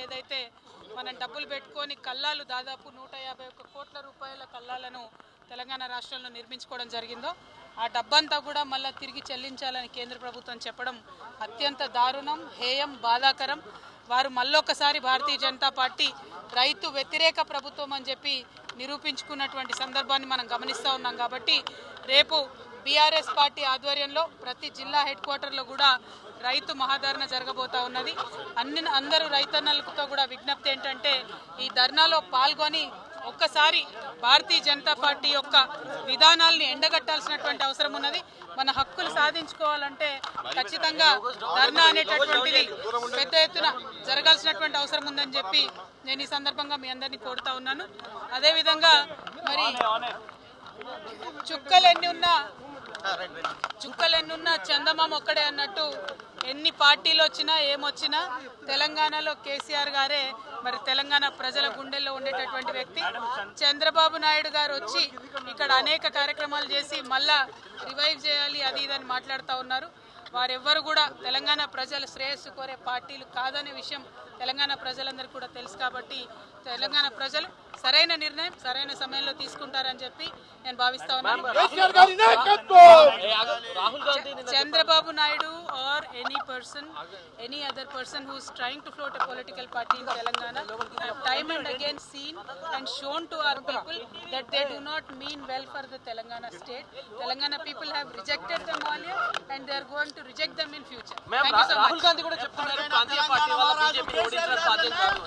ఏదైతే మనం డబ్బులు పెట్టుకొని కల్లాలు దాదాపు 151 కోట్ల రూపాయల కల్లాలను తెలంగాణ రాష్ట్రంలో నిర్మించుకోవడం జరిగిందో ఆ డబ్బంతా కూడా మళ్ళీ తిరిగి చెల్లించాలని కేంద్ర ప్రభుత్వం చెప్పడం అత్యంత దారుణం, హేయం, బాధాకరం. వారు మళ్ళొకసారి భారతీయ జనతా పార్టీ రైతు వ్యతిరేక ప్రభుత్వం అని చెప్పి నిరూపించుకున్నటువంటి సందర్భాన్ని మనం గమనిస్తూ ఉన్నాం. కాబట్టి రేపు బీఆర్ఎస్ పార్టీ ఆధ్వర్యంలో ప్రతి జిల్లా హెడ్ క్వార్టర్లో కూడా రైతు మహాధరణ జరగబోతా ఉన్నది. అందరూ రైతన్నలతో కూడా విజ్ఞప్తి ఏంటంటే ఈ ధర్నాలో పాల్గొని ఒక్కసారి భారతీయ జనతా పార్టీ యొక్క విధానాల్ని ఎండగట్టాల్సినటువంటి అవసరం ఉన్నది. మన హక్కులు సాధించుకోవాలంటే ఖచ్చితంగా ధర్నా అనేటటువంటిది పెద్ద ఎత్తున జరగాల్సినటువంటి అవసరం ఉందని చెప్పి నేను ఈ సందర్భంగా మీ అందరినీ కోరుతా ఉన్నాను. అదేవిధంగా మరి చుక్కలెన్నున్నా చందమామ ఒక్కడే అన్నట్టు ఎన్ని పార్టీలు వచ్చినా ఏమొచ్చినా తెలంగాణలో కేసీఆర్ గారే మరి తెలంగాణ ప్రజల గుండెల్లో ఉండేటటువంటి వ్యక్తి. చంద్రబాబు నాయుడు గారు వచ్చి ఇక్కడ అనేక కార్యక్రమాలు చేసి మళ్ళా రివైవ్ చేయాలి అది ఇదని మాట్లాడుతూ ఉన్నారు. వారెవ్వరు కూడా తెలంగాణ ప్రజల శ్రేయస్సు కోరే పార్టీలు కాదనే విషయం తెలంగాణ ప్రజలందరికీ కూడా తెలుసు. కాబట్టి తెలంగాణ ప్రజలు సరైన నిర్ణయం సరైన సమయంలో తీసుకుంటారని చెప్పి నేను భావిస్తా ఉన్నాను. Chandrababu Naidu or any other person who is trying to float a political party in Telangana have time and again seen and shown to our people that they do not mean well for the Telangana state. Telangana people have rejected them earlier and they are going to reject them in future. Thank you so much. Rahul Gandhi కూడా చెప్తున్నారు ప్రాంతీయ party వాళ్ళ BJP ఓడించడం సాధ్యం కాదు.